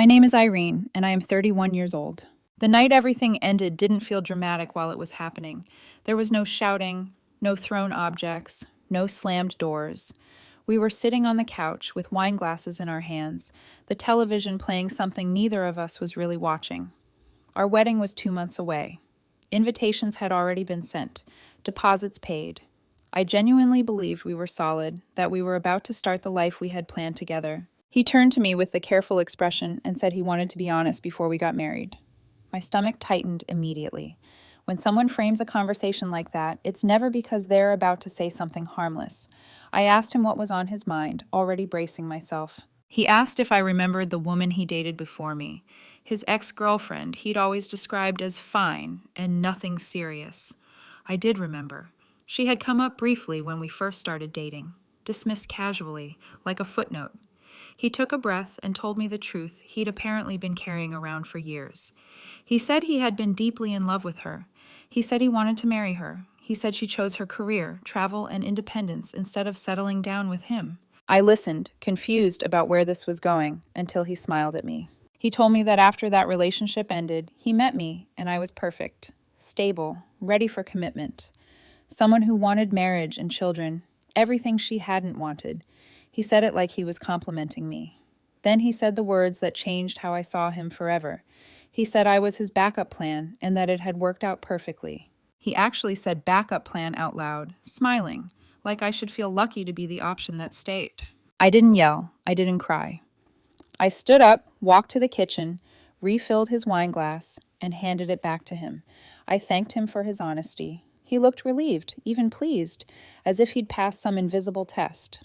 My name is Irene, and I am 31 years old. The night everything ended didn't feel dramatic while it was happening. There was no shouting, no thrown objects, no slammed doors. We were sitting on the couch with wine glasses in our hands, the television playing something neither of us was really watching. Our wedding was 2 months away. Invitations had already been sent, deposits paid. I genuinely believed we were solid, that we were about to start the life we had planned together. He turned to me with a careful expression and said he wanted to be honest before we got married. My stomach tightened immediately. When someone frames a conversation like that, it's never because they're about to say something harmless. I asked him what was on his mind, already bracing myself. He asked if I remembered the woman he dated before me, his ex-girlfriend he'd always described as fine and nothing serious. I did remember. She had come up briefly when we first started dating, dismissed casually, like a footnote. He took a breath and told me the truth he'd apparently been carrying around for years. He said he had been deeply in love with her. He said he wanted to marry her. He said she chose her career, travel, and independence instead of settling down with him. I listened, confused about where this was going, until he smiled at me. He told me that after that relationship ended, he met me, and I was perfect, stable, ready for commitment. Someone who wanted marriage and children, everything she hadn't wanted. He said it like he was complimenting me. Then he said the words that changed how I saw him forever. He said I was his backup plan and that it had worked out perfectly. He actually said backup plan out loud, smiling, like I should feel lucky to be the option that stayed. I didn't yell. I didn't cry. I stood up, walked to the kitchen, refilled his wine glass, and handed it back to him. I thanked him for his honesty. He looked relieved, even pleased, as if he'd passed some invisible test.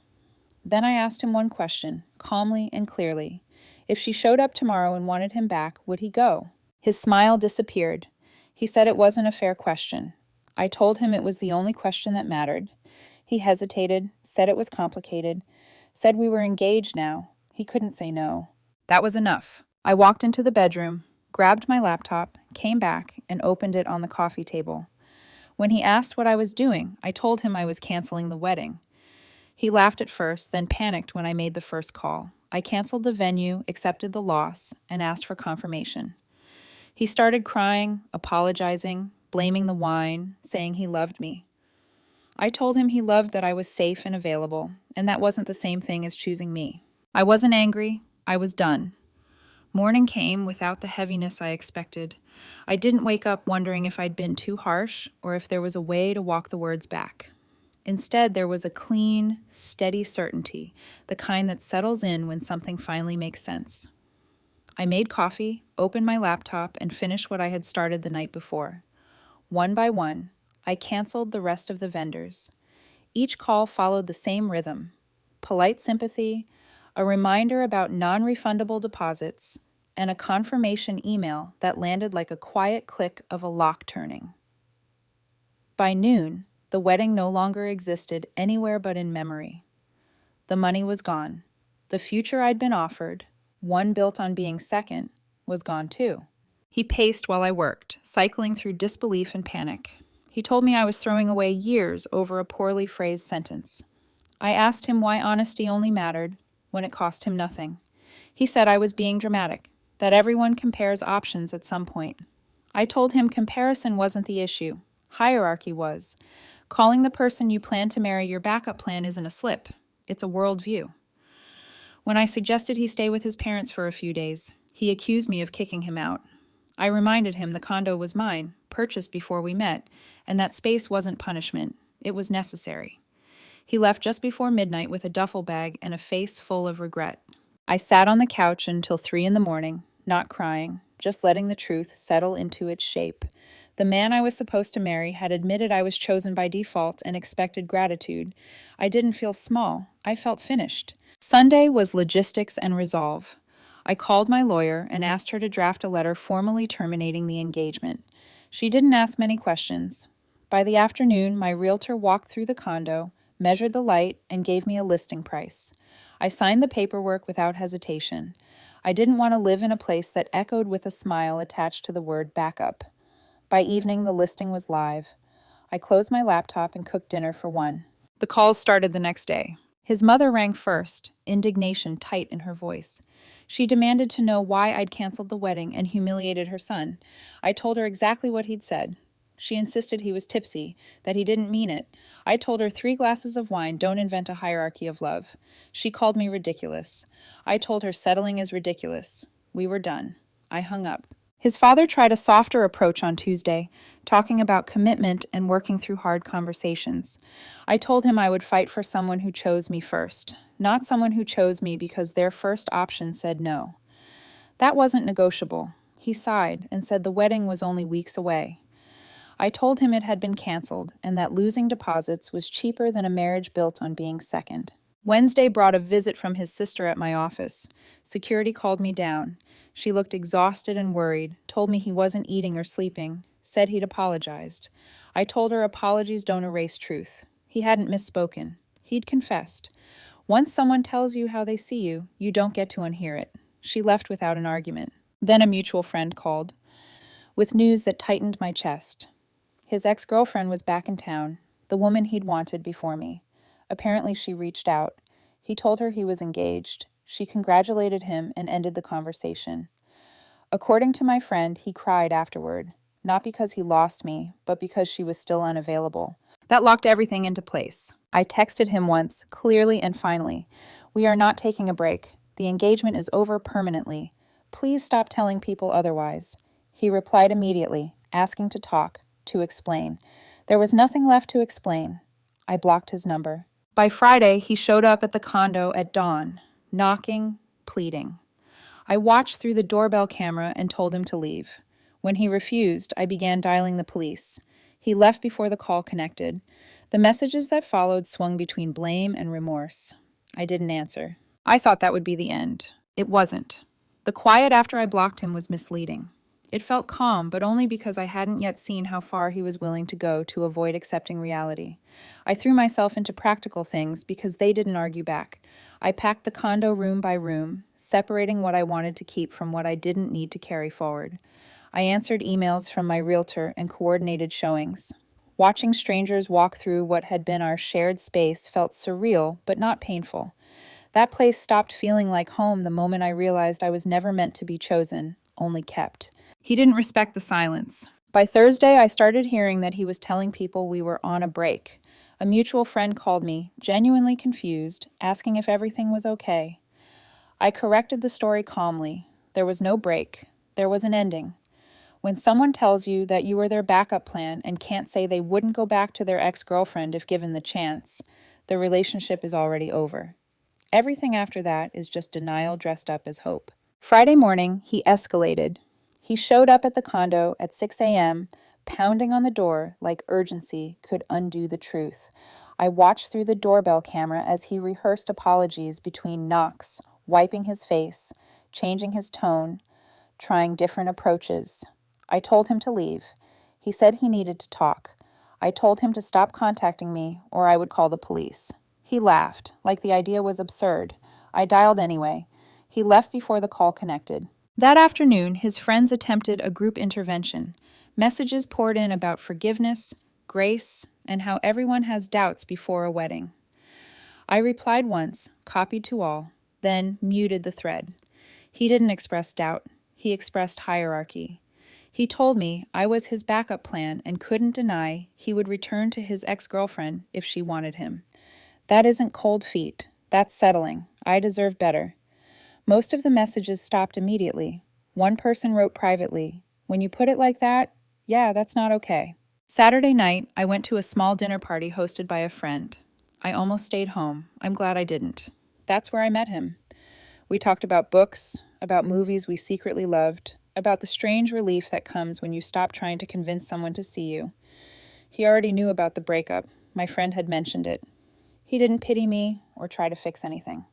Then I asked him one question, calmly and clearly. If she showed up tomorrow and wanted him back, would he go? His smile disappeared. He said it wasn't a fair question. I told him it was the only question that mattered. He hesitated, said it was complicated, said we were engaged now. He couldn't say no. That was enough. I walked into the bedroom, grabbed my laptop, came back, and opened it on the coffee table. When he asked what I was doing, I told him I was canceling the wedding. He laughed at first, then panicked when I made the first call. I canceled the venue, accepted the loss, and asked for confirmation. He started crying, apologizing, blaming the wine, saying he loved me. I told him he loved that I was safe and available, and that wasn't the same thing as choosing me. I wasn't angry. I was done. Morning came without the heaviness I expected. I didn't wake up wondering if I'd been too harsh or if there was a way to walk the words back. Instead, there was a clean, steady certainty, the kind that settles in when something finally makes sense. I made coffee, opened my laptop, and finished what I had started the night before. One by one, I canceled the rest of the vendors. Each call followed the same rhythm: polite sympathy, a reminder about non-refundable deposits, and a confirmation email that landed like a quiet click of a lock turning. By noon, the wedding no longer existed anywhere but in memory. The money was gone. The future I'd been offered, one built on being second, was gone too. He paced while I worked, cycling through disbelief and panic. He told me I was throwing away years over a poorly phrased sentence. I asked him why honesty only mattered when it cost him nothing. He said I was being dramatic, that everyone compares options at some point. I told him comparison wasn't the issue. Hierarchy was. Calling the person you plan to marry your backup plan isn't a slip. It's a worldview. When I suggested he stay with his parents for a few days, he accused me of kicking him out. I reminded him the condo was mine, purchased before we met, and that space wasn't punishment. It was necessary. He left just before midnight with a duffel bag and a face full of regret. I sat on the couch until 3 a.m, not crying, just letting the truth settle into its shape. The man I was supposed to marry had admitted I was chosen by default and expected gratitude. I didn't feel small. I felt finished. Sunday was logistics and resolve. I called my lawyer and asked her to draft a letter formally terminating the engagement. She didn't ask many questions. By the afternoon, my realtor walked through the condo, measured the light, and gave me a listing price. I signed the paperwork without hesitation. I didn't want to live in a place that echoed with a smile attached to the word backup. By evening, the listing was live. I closed my laptop and cooked dinner for one. The calls started the next day. His mother rang first, indignation tight in her voice. She demanded to know why I'd canceled the wedding and humiliated her son. I told her exactly what he'd said. She insisted he was tipsy, that he didn't mean it. I told her 3 glasses of wine don't invent a hierarchy of love. She called me ridiculous. I told her settling is ridiculous. We were done. I hung up. His father tried a softer approach on Tuesday, talking about commitment and working through hard conversations. I told him I would fight for someone who chose me first, not someone who chose me because their first option said no. That wasn't negotiable. He sighed and said the wedding was only weeks away. I told him it had been canceled and that losing deposits was cheaper than a marriage built on being second. Wednesday brought a visit from his sister at my office. Security called me down. She looked exhausted and worried, told me he wasn't eating or sleeping, said he'd apologized. I told her apologies don't erase truth. He hadn't misspoken. He'd confessed. Once someone tells you how they see you, you don't get to unhear it. She left without an argument. Then a mutual friend called, with news that tightened my chest. His ex-girlfriend was back in town, the woman he'd wanted before me. Apparently she reached out. He told her he was engaged. She congratulated him and ended the conversation. According to my friend, he cried afterward, not because he lost me, but because she was still unavailable. That locked everything into place. I texted him once, clearly and finally. We are not taking a break. The engagement is over permanently. Please stop telling people otherwise. He replied immediately, asking to talk, to explain. There was nothing left to explain. I blocked his number. By Friday, he showed up at the condo at dawn, knocking, pleading. I watched through the doorbell camera and told him to leave. When he refused, I began dialing the police. He left before the call connected. The messages that followed swung between blame and remorse. I didn't answer. I thought that would be the end. It wasn't. The quiet after I blocked him was misleading. It felt calm, but only because I hadn't yet seen how far he was willing to go to avoid accepting reality. I threw myself into practical things because they didn't argue back. I packed the condo room by room, separating what I wanted to keep from what I didn't need to carry forward. I answered emails from my realtor and coordinated showings. Watching strangers walk through what had been our shared space felt surreal, but not painful. That place stopped feeling like home the moment I realized I was never meant to be chosen, only kept. He didn't respect the silence. By Thursday, I started hearing that he was telling people we were on a break. A mutual friend called me, genuinely confused, asking if everything was okay. I corrected the story calmly. There was no break. There was an ending. When someone tells you that you were their backup plan and can't say they wouldn't go back to their ex-girlfriend if given the chance, the relationship is already over. Everything after that is just denial dressed up as hope. Friday morning, he escalated. He showed up at the condo at 6 a.m., pounding on the door like urgency could undo the truth. I watched through the doorbell camera as he rehearsed apologies between knocks, wiping his face, changing his tone, trying different approaches. I told him to leave. He said he needed to talk. I told him to stop contacting me or I would call the police. He laughed, like the idea was absurd. I dialed anyway. He left before the call connected. That afternoon, his friends attempted a group intervention. Messages poured in about forgiveness, grace, and how everyone has doubts before a wedding. I replied once, copied to all, then muted the thread. He didn't express doubt. He expressed hierarchy. He told me I was his backup plan and couldn't deny he would return to his ex-girlfriend if she wanted him. That isn't cold feet. That's settling. I deserve better. Most of the messages stopped immediately. One person wrote privately, "When you put it like that, yeah, that's not okay." Saturday night, I went to a small dinner party hosted by a friend. I almost stayed home. I'm glad I didn't. That's where I met him. We talked about books, about movies we secretly loved, about the strange relief that comes when you stop trying to convince someone to see you. He already knew about the breakup. My friend had mentioned it. He didn't pity me or try to fix anything.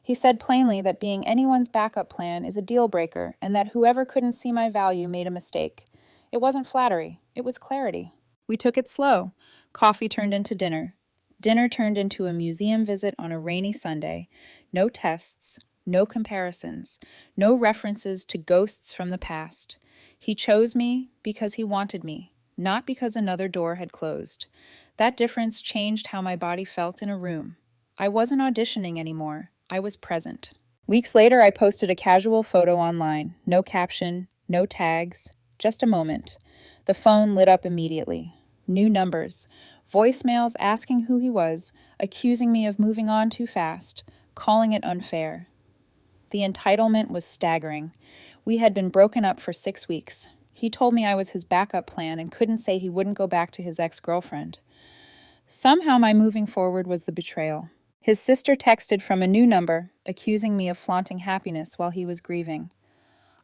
He said plainly that being anyone's backup plan is a deal breaker and that whoever couldn't see my value made a mistake. It wasn't flattery. It was clarity. We took it slow. Coffee turned into dinner. Dinner turned into a museum visit on a rainy Sunday. No tests, no comparisons, no references to ghosts from the past. He chose me because he wanted me, not because another door had closed. That difference changed how my body felt in a room. I wasn't auditioning anymore. I was present. Weeks later, I posted a casual photo online. No caption, no tags, just a moment. The phone lit up immediately. New numbers. Voicemails asking who he was, accusing me of moving on too fast, calling it unfair. The entitlement was staggering. We had been broken up for 6 weeks. He told me I was his backup plan and couldn't say he wouldn't go back to his ex-girlfriend. Somehow my moving forward was the betrayal. His sister texted from a new number, accusing me of flaunting happiness while he was grieving.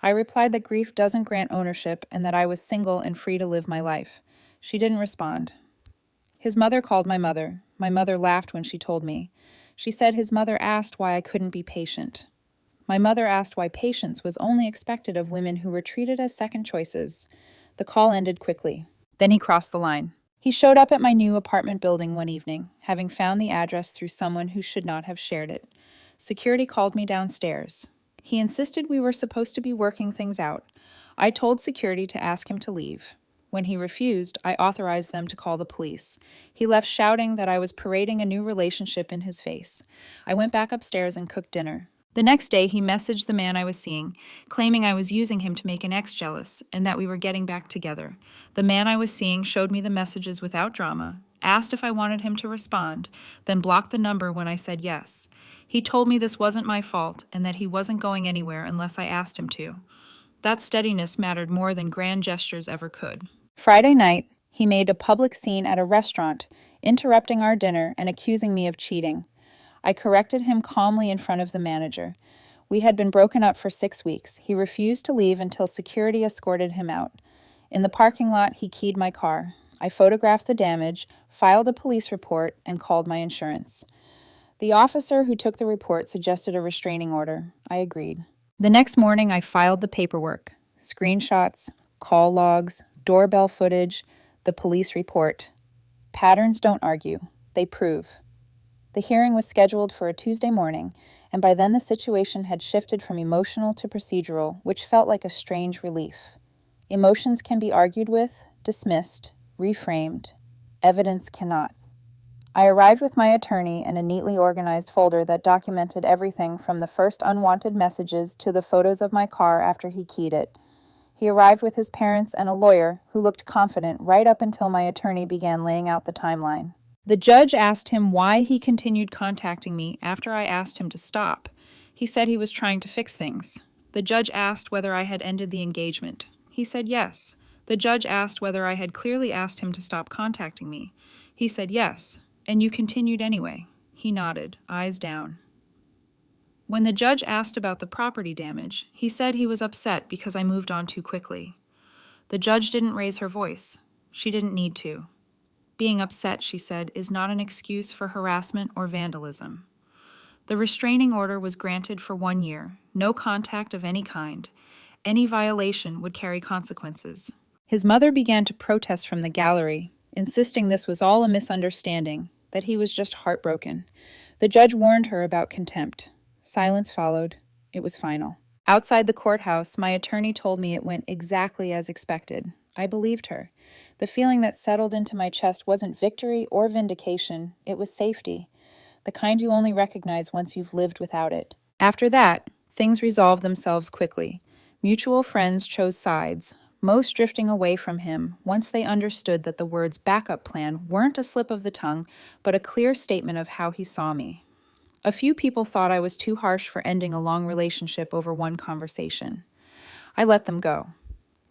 I replied that grief doesn't grant ownership and that I was single and free to live my life. She didn't respond. His mother called my mother. My mother laughed when she told me. She said his mother asked why I couldn't be patient. My mother asked why patience was only expected of women who were treated as second choices. The call ended quickly. Then he crossed the line. He showed up at my new apartment building one evening, having found the address through someone who should not have shared it. Security called me downstairs. He insisted we were supposed to be working things out. I told security to ask him to leave. When he refused, I authorized them to call the police. He left shouting that I was parading a new relationship in his face. I went back upstairs and cooked dinner. The next day, he messaged the man I was seeing, claiming I was using him to make an ex jealous and that we were getting back together. The man I was seeing showed me the messages without drama, asked if I wanted him to respond, then blocked the number when I said yes. He told me this wasn't my fault and that he wasn't going anywhere unless I asked him to. That steadiness mattered more than grand gestures ever could. Friday night, he made a public scene at a restaurant, interrupting our dinner and accusing me of cheating. I corrected him calmly in front of the manager. We had been broken up for 6 weeks. He refused to leave until security escorted him out. In the parking lot, he keyed my car. I photographed the damage, filed a police report, and called my insurance. The officer who took the report suggested a restraining order. I agreed. The next morning, I filed the paperwork. Screenshots, call logs, doorbell footage, the police report. Patterns don't argue. They prove. The hearing was scheduled for a Tuesday morning, and by then the situation had shifted from emotional to procedural, which felt like a strange relief. Emotions can be argued with, dismissed, reframed. Evidence cannot. I arrived with my attorney and a neatly organized folder that documented everything from the first unwanted messages to the photos of my car after he keyed it. He arrived with his parents and a lawyer who looked confident right up until my attorney began laying out the timeline. The judge asked him why he continued contacting me after I asked him to stop. He said he was trying to fix things. The judge asked whether I had ended the engagement. He said yes. The judge asked whether I had clearly asked him to stop contacting me. He said yes. And you continued anyway. He nodded, eyes down. When the judge asked about the property damage, he said he was upset because I moved on too quickly. The judge didn't raise her voice. She didn't need to. Being upset, she said, is not an excuse for harassment or vandalism. The restraining order was granted for 1 year, no contact of any kind. Any violation would carry consequences. His mother began to protest from the gallery, insisting this was all a misunderstanding, that he was just heartbroken. The judge warned her about contempt. Silence followed. It was final. Outside the courthouse, my attorney told me it went exactly as expected. I believed her. The feeling that settled into my chest wasn't victory or vindication, it was safety. The kind you only recognize once you've lived without it. After that, things resolved themselves quickly. Mutual friends chose sides, most drifting away from him once they understood that the words backup plan weren't a slip of the tongue, but a clear statement of how he saw me. A few people thought I was too harsh for ending a long relationship over one conversation. I let them go.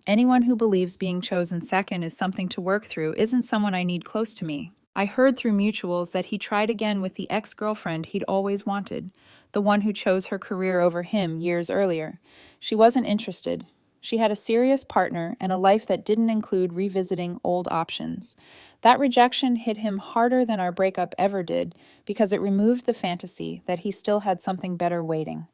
Anyone who believes being chosen second is something to work through isn't someone I need close to me. I heard through mutuals that he tried again with the ex-girlfriend he'd always wanted, the one who chose her career over him years earlier. She wasn't interested. She had a serious partner and a life that didn't include revisiting old options. That rejection hit him harder than our breakup ever did because it removed the fantasy that he still had something better waiting.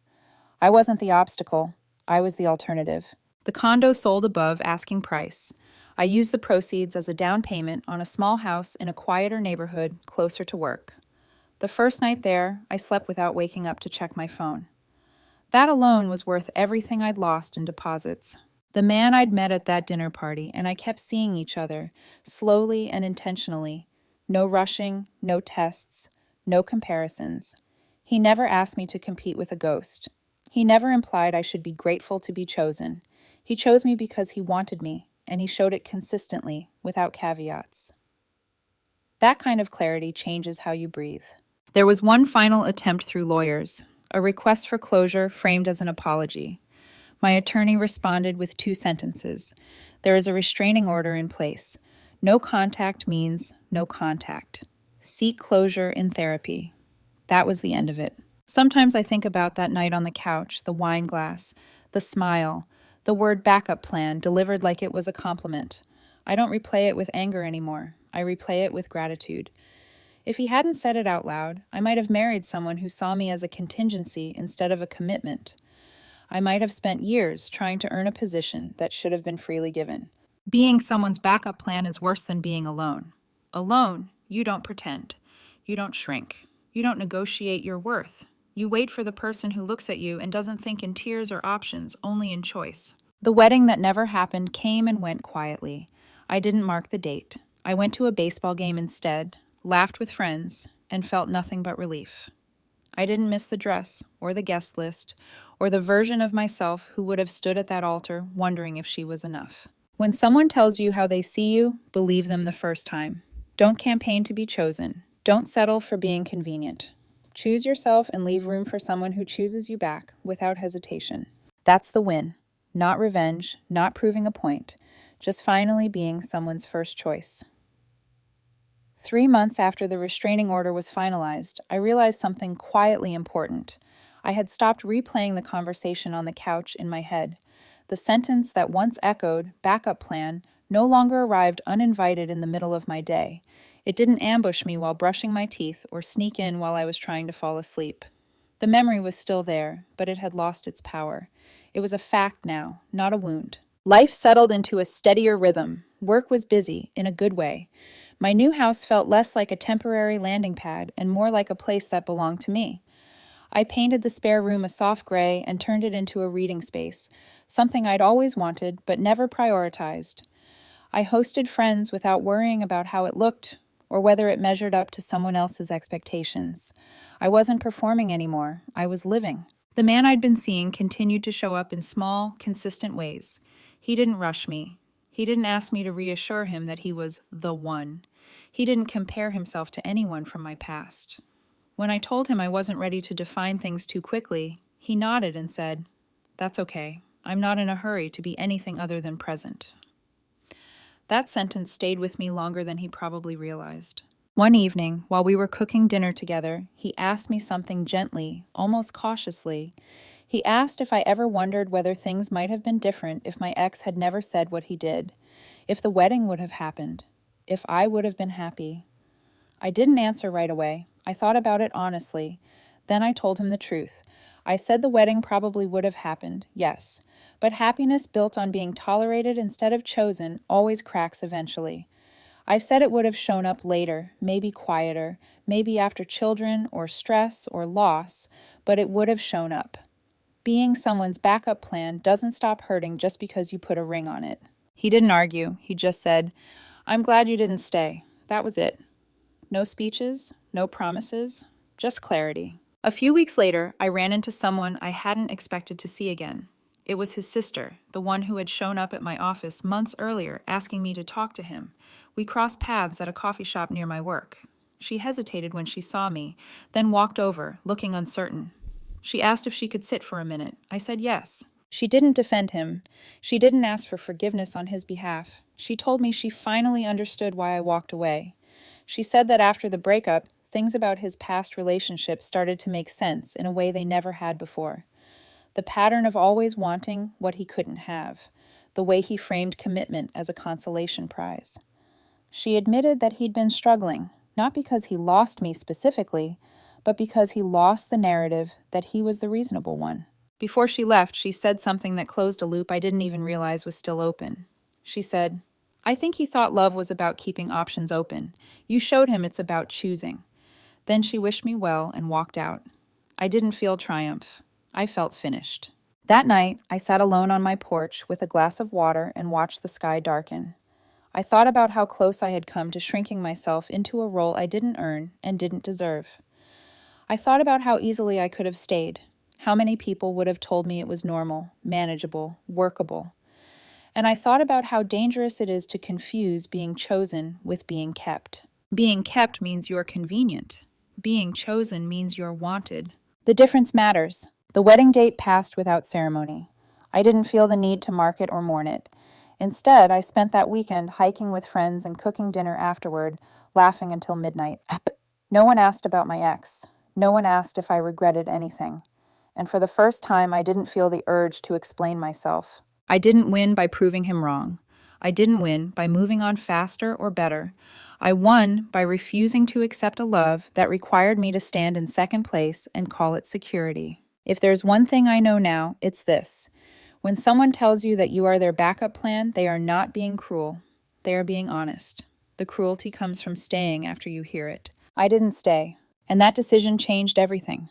I wasn't the obstacle. I was the alternative. The condo sold above asking price. I used the proceeds as a down payment on a small house in a quieter neighborhood closer to work. The first night there, I slept without waking up to check my phone. That alone was worth everything I'd lost in deposits. The man I'd met at that dinner party, and I kept seeing each other, slowly and intentionally. No rushing, no tests, No comparisons. He never asked me to compete with a ghost. He never implied I should be grateful to be chosen. He chose me because he wanted me, and he showed it consistently, without caveats. That kind of clarity changes how you breathe. There was one final attempt through lawyers, a request for closure framed as an apology. My attorney responded with 2 sentences. There is a restraining order in place. No contact means no contact. Seek closure in therapy. That was the end of it. Sometimes I think about that night on the couch, the wine glass, the smile, the word backup plan delivered like it was a compliment. I don't replay it with anger anymore. I replay it with gratitude. If he hadn't said it out loud, I might have married someone who saw me as a contingency instead of a commitment. I might have spent years trying to earn a position that should have been freely given. Being someone's backup plan is worse than being alone. Alone, you don't pretend. You don't shrink. You don't negotiate your worth. You wait for the person who looks at you and doesn't think in tiers or options, only in choice. The wedding that never happened came and went quietly. I didn't mark the date. I went to a baseball game instead, laughed with friends, and felt nothing but relief. I didn't miss the dress, or the guest list, or the version of myself who would have stood at that altar wondering if she was enough. When someone tells you how they see you, believe them the first time. Don't campaign to be chosen. Don't settle for being convenient. Choose yourself and leave room for someone who chooses you back without hesitation. That's the win. Not revenge, not proving a point, just finally being someone's first choice. 3 months after the restraining order was finalized, I realized something quietly important. I had stopped replaying the conversation on the couch in my head. The sentence that once echoed, backup plan, no longer arrived uninvited in the middle of my day. It didn't ambush me while brushing my teeth or sneak in while I was trying to fall asleep. The memory was still there, but it had lost its power. It was a fact now, not a wound. Life settled into a steadier rhythm. Work was busy, in a good way. My new house felt less like a temporary landing pad and more like a place that belonged to me. I painted the spare room a soft gray and turned it into a reading space, something I'd always wanted but never prioritized. I hosted friends without worrying about how it looked or whether it measured up to someone else's expectations. I wasn't performing anymore. I was living. The man I'd been seeing continued to show up in small, consistent ways. He didn't rush me. He didn't ask me to reassure him that he was the one. He didn't compare himself to anyone from my past. When I told him I wasn't ready to define things too quickly, he nodded and said, "That's okay. I'm not in a hurry to be anything other than present." That sentence stayed with me longer than he probably realized. One evening, while we were cooking dinner together, he asked me something gently, almost cautiously. He asked if I ever wondered whether things might have been different if my ex had never said what he did, if the wedding would have happened, if I would have been happy. I didn't answer right away. I thought about it honestly. Then I told him the truth. I said the wedding probably would have happened, yes, but happiness built on being tolerated instead of chosen always cracks eventually. I said it would have shown up later, maybe quieter, maybe after children or stress or loss, but it would have shown up. Being someone's backup plan doesn't stop hurting just because you put a ring on it. He didn't argue. He just said, "I'm glad you didn't stay." That was it. No speeches, no promises, just clarity. A few weeks later, I ran into someone I hadn't expected to see again. It was his sister, the one who had shown up at my office months earlier asking me to talk to him. We crossed paths at a coffee shop near my work. She hesitated when she saw me, then walked over, looking uncertain. She asked if she could sit for a minute. I said yes. She didn't defend him. She didn't ask for forgiveness on his behalf. She told me she finally understood why I walked away. She said that after the breakup, things about his past relationships started to make sense in a way they never had before. The pattern of always wanting what he couldn't have. The way he framed commitment as a consolation prize. She admitted that he'd been struggling, not because he lost me specifically, but because he lost the narrative that he was the reasonable one. Before she left, she said something that closed a loop I didn't even realize was still open. She said, "I think he thought love was about keeping options open. You showed him it's about choosing." Then she wished me well and walked out. I didn't feel triumph. I felt finished. That night, I sat alone on my porch with a glass of water and watched the sky darken. I thought about how close I had come to shrinking myself into a role I didn't earn and didn't deserve. I thought about how easily I could have stayed, how many people would have told me it was normal, manageable, workable. And I thought about how dangerous it is to confuse being chosen with being kept. Being kept means you're convenient. Being chosen means you're wanted. The difference matters. The wedding date passed without ceremony. I didn't feel the need to mark it or mourn it. Instead, I spent that weekend hiking with friends and cooking dinner afterward, laughing until midnight. No one asked about my ex. No one asked if I regretted anything. And for the first time, I didn't feel the urge to explain myself. I didn't win by proving him wrong. I didn't win by moving on faster or better. I won by refusing to accept a love that required me to stand in second place and call it security. If there's one thing I know now, it's this. When someone tells you that you are their backup plan, they are not being cruel. They are being honest. The cruelty comes from staying after you hear it. I didn't stay, and that decision changed everything.